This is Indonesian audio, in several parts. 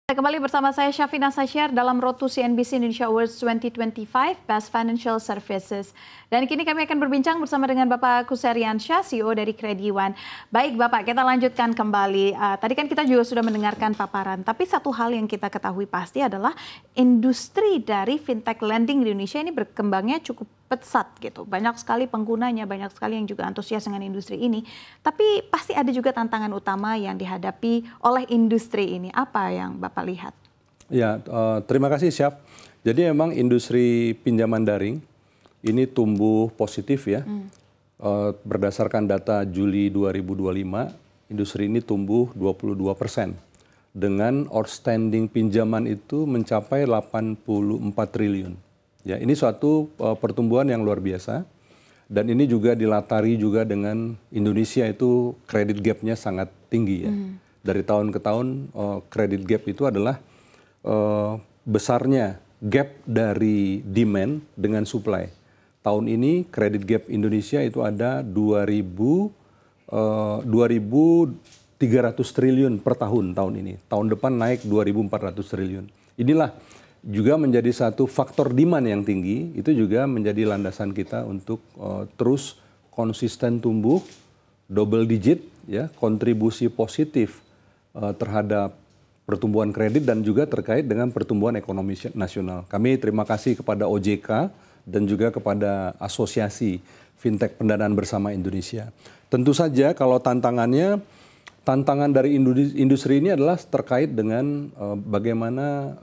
Kembali bersama saya Syafina Sasyar dalam Road to CNBC Indonesia Awards 2025 Best Financial Services. Dan kini kami akan berbincang bersama dengan Bapak Kuseriansyah, CEO dari Krediwan. Baik Bapak, kita lanjutkan kembali. Tadi kan kita juga sudah mendengarkan paparan, tapi satu hal yang kita ketahui pasti adalah industri dari fintech lending di Indonesia ini berkembangnya cukup pesat gitu. Banyak sekali penggunanya, banyak sekali yang juga antusias dengan industri ini. Tapi pasti ada juga tantangan utama yang dihadapi oleh industri ini. Apa yang Bapak lihat? Ya, terima kasih Syaf. Jadi memang industri pinjaman daring ini tumbuh positif ya. Berdasarkan data Juli 2025, industri ini tumbuh 22%. Dengan outstanding pinjaman itu mencapai 84 triliun. Ya, ini suatu pertumbuhan yang luar biasa. Dan ini juga dilatari juga dengan Indonesia itu credit gap-nya sangat tinggi ya. Dari tahun ke tahun credit gap itu adalah besarnya gap dari demand dengan supply. Tahun ini credit gap Indonesia itu ada 2.300 triliun per tahun ini. Tahun depan naik 2.400 triliun. Inilah juga menjadi satu faktor demand yang tinggi, itu juga menjadi landasan kita untuk terus konsisten tumbuh double digit ya, kontribusi positif terhadap pertumbuhan kredit dan juga terkait dengan pertumbuhan ekonomi nasional. Kami terima kasih kepada OJK dan juga kepada Asosiasi Fintech Pendanaan Bersama Indonesia. Tentu saja kalau tantangan dari industri ini adalah terkait dengan bagaimana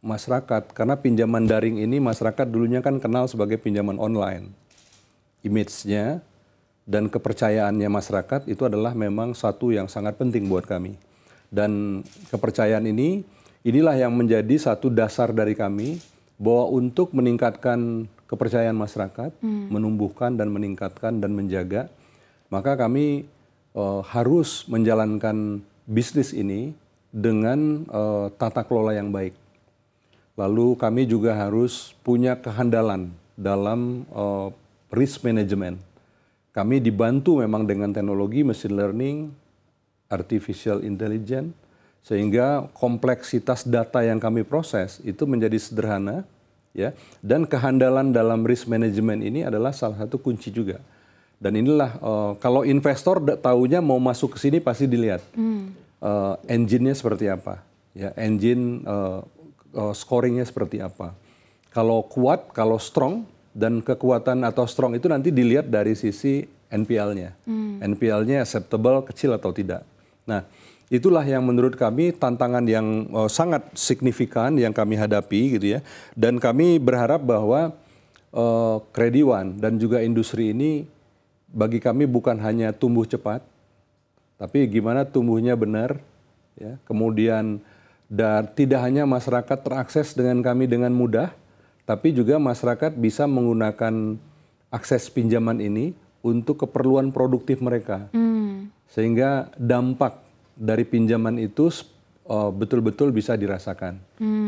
masyarakat, karena pinjaman daring ini masyarakat dulunya kan kenal sebagai pinjaman online. Image-nya dan kepercayaannya masyarakat itu adalah memang satu yang sangat penting buat kami. Dan kepercayaan inilah yang menjadi satu dasar dari kami bahwa untuk meningkatkan kepercayaan masyarakat, menumbuhkan dan meningkatkan dan menjaga, maka kami harus menjalankan bisnis ini dengan tata kelola yang baik. Lalu kami juga harus punya kehandalan dalam risk management. Kami dibantu memang dengan teknologi machine learning, artificial intelligence, sehingga kompleksitas data yang kami proses itu menjadi sederhana, ya. Dan kehandalan dalam risk management ini adalah salah satu kunci juga. Dan inilah kalau investor tahunya mau masuk ke sini pasti dilihat engine-nya seperti apa, ya, engine scoringnya seperti apa. Kalau kuat, kalau strong, dan kekuatan atau strong itu nanti dilihat dari sisi NPL-nya. NPL-nya acceptable, kecil atau tidak. Nah, itulah yang menurut kami tantangan yang sangat signifikan yang kami hadapi gitu ya. Dan kami berharap bahwa Krediwan dan juga industri ini bagi kami bukan hanya tumbuh cepat, tapi gimana tumbuhnya benar, ya. Kemudian dan tidak hanya masyarakat terakses dengan kami dengan mudah, tapi juga masyarakat bisa menggunakan akses pinjaman ini untuk keperluan produktif mereka. Sehingga dampak dari pinjaman itu betul-betul bisa dirasakan.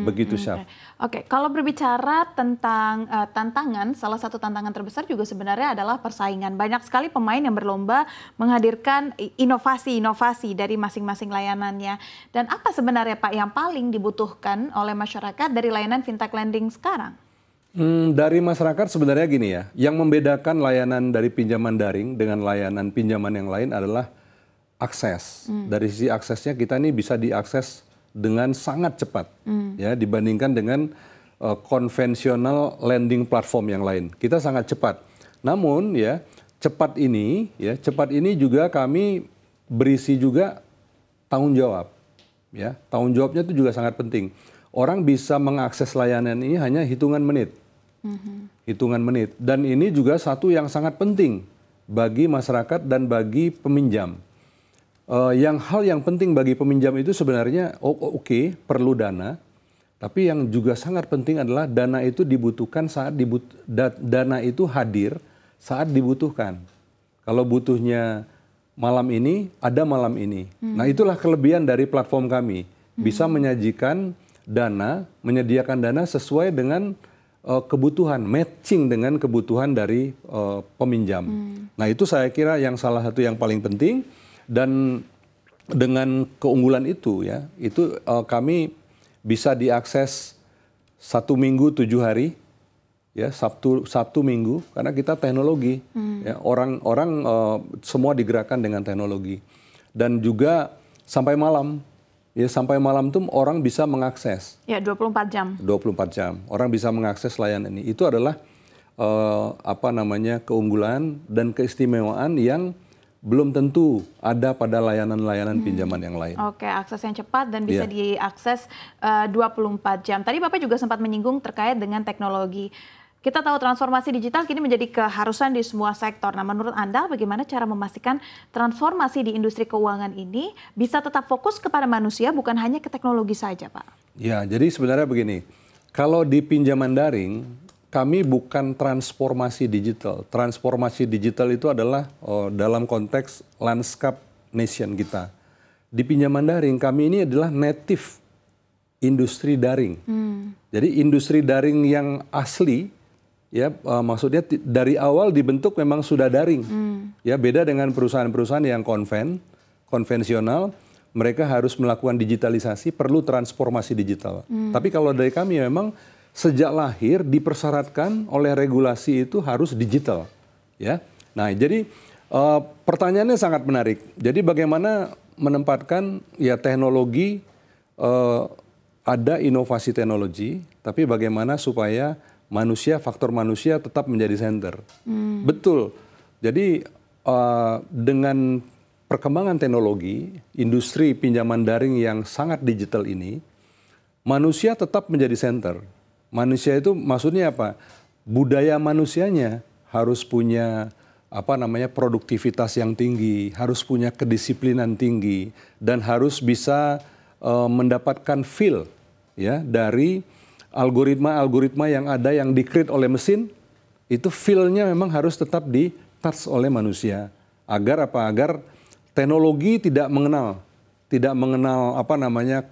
Begitu, Syaf. Oke, kalau berbicara tentang tantangan, salah satu tantangan terbesar juga sebenarnya adalah persaingan. Banyak sekali pemain yang berlomba menghadirkan inovasi-inovasi dari masing-masing layanannya. Dan apa sebenarnya Pak yang paling dibutuhkan oleh masyarakat dari layanan fintech lending sekarang? Dari masyarakat sebenarnya gini ya, yang membedakan layanan dari pinjaman daring dengan layanan pinjaman yang lain adalah akses. Dari sisi aksesnya kita ini bisa diakses dengan sangat cepat ya dibandingkan dengan konvensional lending platform yang lain. Kita sangat cepat. Namun ya cepat ini juga kami berisi juga tanggung jawab. Ya, tanggung jawabnya itu juga sangat penting. Orang bisa mengakses layanan ini hanya hitungan menit. Hitungan menit. Dan ini juga satu yang sangat penting bagi masyarakat dan bagi peminjam. Hal yang penting bagi peminjam itu sebenarnya oke, perlu dana, tapi yang juga sangat penting adalah dana itu dibutuhkan dana itu hadir saat dibutuhkan. Kalau butuhnya malam ini, ada malam ini. Nah, itulah kelebihan dari platform kami, bisa menyajikan dana, menyediakan dana sesuai dengan kebutuhan, matching dengan kebutuhan dari peminjam. Nah, itu saya kira yang salah satu yang paling penting. Dan dengan keunggulan itu ya, itu kami bisa diakses 1 minggu 7 hari, ya Sabtu Minggu, karena kita teknologi, ya orang semua digerakkan dengan teknologi, dan juga sampai malam, ya sampai malam tuh orang bisa mengakses. Ya 24 jam. 24 jam orang bisa mengakses layanan ini. Itu adalah keunggulan dan keistimewaan yang belum tentu ada pada layanan-layanan pinjaman yang lain. Oke, akses yang cepat dan bisa diakses 24 jam. Tadi Bapak juga sempat menyinggung terkait dengan teknologi. Kita tahu transformasi digital kini menjadi keharusan di semua sektor. Nah, menurut Anda bagaimana cara memastikan transformasi di industri keuangan ini bisa tetap fokus kepada manusia, bukan hanya ke teknologi saja, Pak? Ya, jadi sebenarnya begini, kalau di pinjaman daring, kami bukan transformasi digital. Transformasi digital itu adalah dalam konteks landscape nation kita. Di pinjaman daring, kami ini adalah native industri daring. Jadi industri daring yang asli, ya maksudnya dari awal dibentuk memang sudah daring. Ya beda dengan perusahaan-perusahaan yang konvensional, mereka harus melakukan digitalisasi, perlu transformasi digital. Tapi kalau dari kami memang sejak lahir dipersyaratkan oleh regulasi itu harus digital, ya. Nah, jadi pertanyaannya sangat menarik. Jadi bagaimana menempatkan ya teknologi, ada inovasi teknologi, tapi bagaimana supaya faktor manusia tetap menjadi center. Betul. Jadi dengan perkembangan teknologi, industri pinjaman daring yang sangat digital ini, manusia tetap menjadi center. Manusia itu maksudnya apa? Budaya manusianya harus punya produktivitas yang tinggi, harus punya kedisiplinan tinggi, dan harus bisa mendapatkan feel ya dari algoritma yang ada yang di-create oleh mesin. Itu feel-nya memang harus tetap di-touch oleh manusia. Agar teknologi tidak mengenal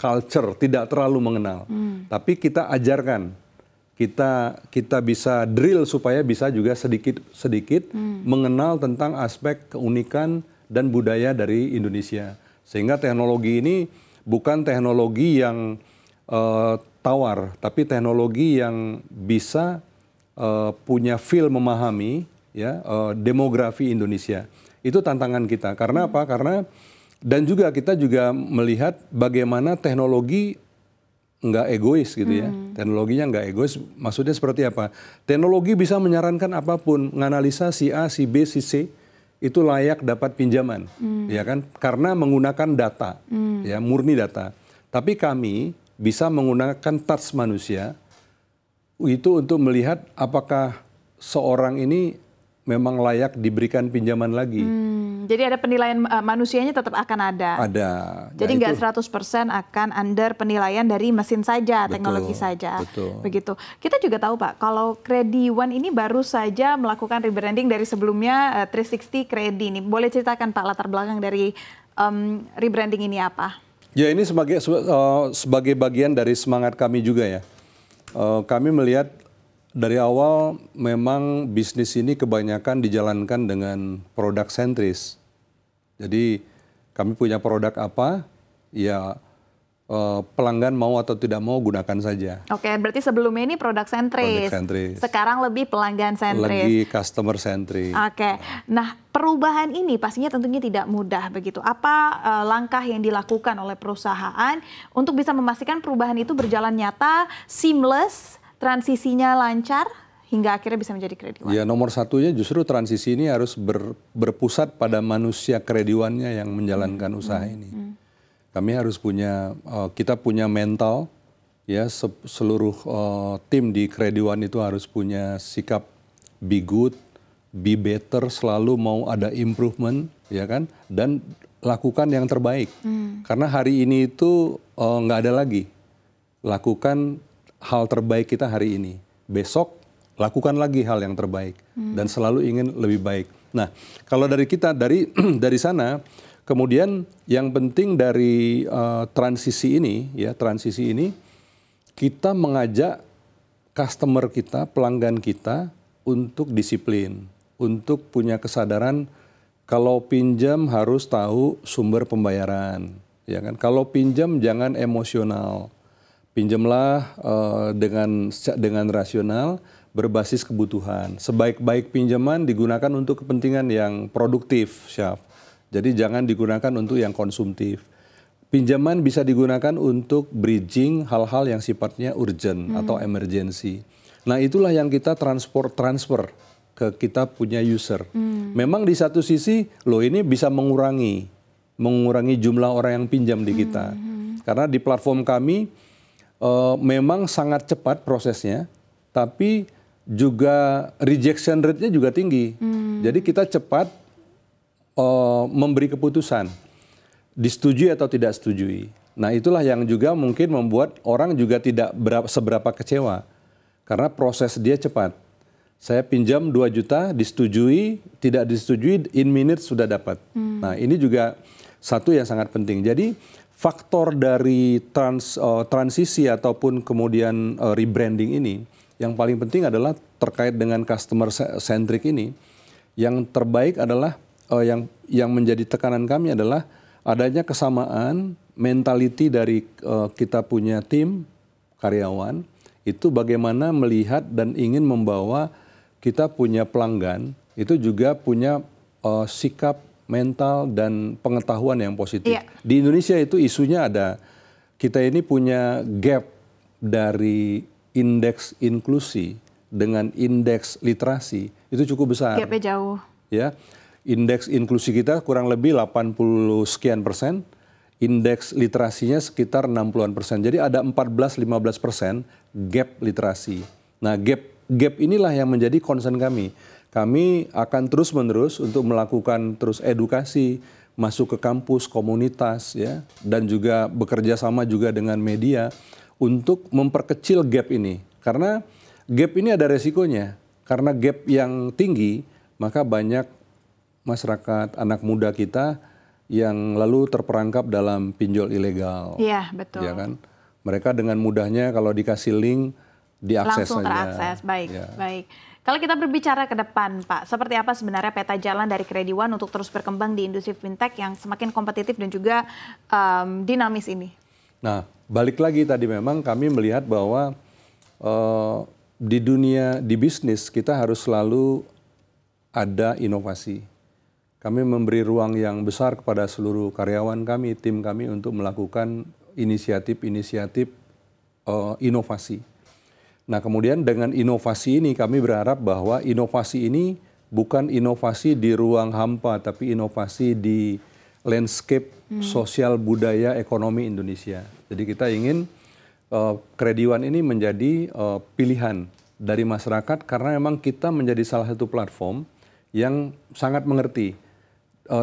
culture, tidak terlalu mengenal. Tapi kita ajarkan. Kita bisa drill supaya bisa juga sedikit mengenal tentang aspek keunikan dan budaya dari Indonesia. Sehingga teknologi ini bukan teknologi yang tawar, tapi teknologi yang bisa punya feel memahami ya demografi Indonesia. Itu tantangan kita. Karena apa? Dan juga kita juga melihat bagaimana teknologi nggak egois gitu ya. Teknologinya nggak egois, maksudnya seperti apa? Teknologi bisa menyarankan apapun, menganalisa si A, si B, si C, itu layak dapat pinjaman, ya kan? Karena menggunakan data, ya murni data. Tapi kami bisa menggunakan touch manusia, itu untuk melihat apakah seorang ini memang layak diberikan pinjaman lagi. Jadi ada penilaian manusianya tetap akan ada. Ada. Jadi nggak 100% akan under penilaian dari mesin saja, teknologi saja. Betul. Begitu. Kita juga tahu Pak, kalau Kredi1 ini baru saja melakukan rebranding dari sebelumnya 360 Kredi ini. Boleh ceritakan Pak latar belakang dari rebranding ini apa? Ya ini sebagai bagian dari semangat kami juga ya. Kami melihat dari awal memang bisnis ini kebanyakan dijalankan dengan produk sentris. Jadi kami punya produk apa, ya pelanggan mau atau tidak mau gunakan saja. Oke, berarti sebelumnya ini produk sentris. Sekarang lebih pelanggan sentris. Lebih customer sentris. Oke, nah perubahan ini pastinya tentunya tidak mudah begitu. Apa langkah yang dilakukan oleh perusahaan untuk bisa memastikan perubahan itu berjalan nyata, seamless, transisinya lancar, hingga akhirnya bisa menjadi Kredi1? Ya nomor satunya justru transisi ini harus berpusat pada manusia Kredi1-nya yang menjalankan usaha ini. Kami harus kita punya mental, ya seluruh tim di Kredi1 itu harus punya sikap be good, be better, selalu mau ada improvement, ya kan, dan lakukan yang terbaik. Karena hari ini itu nggak ada lagi, lakukan hal terbaik kita hari ini, besok lakukan lagi hal yang terbaik dan selalu ingin lebih baik. Nah, kalau dari kita dari sana, kemudian yang penting dari transisi ini kita mengajak customer kita, pelanggan kita untuk disiplin, untuk punya kesadaran Kalau pinjam harus tahu sumber pembayaran, ya kan? Kalau pinjam jangan emosional, pinjamlah dengan rasional, berbasis kebutuhan. Sebaik-baik pinjaman digunakan untuk kepentingan yang produktif, Syaf. Jadi jangan digunakan untuk yang konsumtif. Pinjaman bisa digunakan untuk bridging hal-hal yang sifatnya urgent atau emergency. Nah itulah yang kita transfer ke kita punya user. Memang di satu sisi, loh ini bisa mengurangi jumlah orang yang pinjam di kita. Karena di platform kami memang sangat cepat prosesnya, tapi juga rejection rate-nya juga tinggi. Jadi kita cepat memberi keputusan, disetujui atau tidak setujui. Nah itulah yang juga mungkin membuat orang juga tidak seberapa kecewa, karena proses dia cepat. Saya pinjam 2 juta, disetujui, tidak disetujui, in minutes sudah dapat. Nah ini juga satu yang sangat penting. Jadi faktor dari transisi ataupun kemudian rebranding ini, yang paling penting adalah terkait dengan customer centric ini. Yang terbaik adalah, yang menjadi tekanan kami adalah adanya kesamaan mentality dari kita punya tim karyawan, itu bagaimana melihat dan ingin membawa kita punya pelanggan itu juga punya sikap mental dan pengetahuan yang positif. Di Indonesia itu isunya ada, kita ini punya gap dari indeks inklusi dengan indeks literasi itu cukup besar. Gapnya jauh. Ya, indeks inklusi kita kurang lebih 80 sekian persen, indeks literasinya sekitar 60-an%. Jadi ada 14-15% gap literasi. Nah gap inilah yang menjadi concern kami. Kami akan terus-menerus untuk melakukan terus edukasi, masuk ke kampus, komunitas, ya, dan juga bekerja sama juga dengan media untuk memperkecil gap ini. Karena gap ini ada resikonya. Karena gap yang tinggi, maka banyak masyarakat, anak muda kita yang lalu terperangkap dalam pinjol ilegal. Iya, betul. Ya kan? Mereka dengan mudahnya kalau dikasih link, diakses langsung terakses. Baik, baik. Kalau kita berbicara ke depan, Pak, seperti apa sebenarnya peta jalan dari Krediwan untuk terus berkembang di industri fintech yang semakin kompetitif dan juga dinamis ini? Nah, balik lagi tadi memang kami melihat bahwa di dunia, di bisnis kita harus selalu ada inovasi. Kami memberi ruang yang besar kepada seluruh karyawan kami, tim kami untuk melakukan inisiatif-inisiatif inovasi. Nah kemudian dengan inovasi ini kami berharap bahwa inovasi ini bukan inovasi di ruang hampa, tapi inovasi di landscape sosial budaya ekonomi Indonesia. Jadi kita ingin Krediwan ini menjadi pilihan dari masyarakat karena memang kita menjadi salah satu platform yang sangat mengerti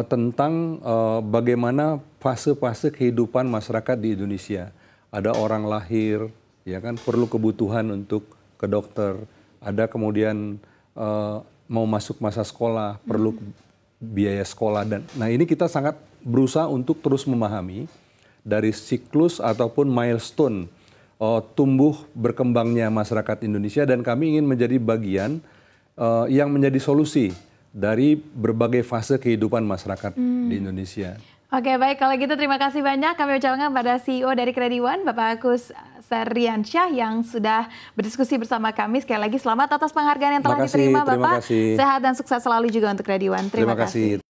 tentang bagaimana fase-fase kehidupan masyarakat di Indonesia. Ada orang lahir, ya kan, perlu kebutuhan untuk ke dokter. Ada kemudian mau masuk masa sekolah, perlu biaya sekolah. Nah ini kita sangat berusaha untuk terus memahami dari siklus ataupun milestone tumbuh berkembangnya masyarakat Indonesia, dan kami ingin menjadi bagian yang menjadi solusi dari berbagai fase kehidupan masyarakat di Indonesia. Oke, baik, kalau gitu terima kasih banyak kami ucapkan pada CEO dari Krediwan, Bapak Kuseriansyah, yang sudah berdiskusi bersama kami. Sekali lagi selamat atas penghargaan yang telah diterima, Bapak. Terima kasih. Sehat dan sukses selalu juga untuk Krediwan. Terima kasih.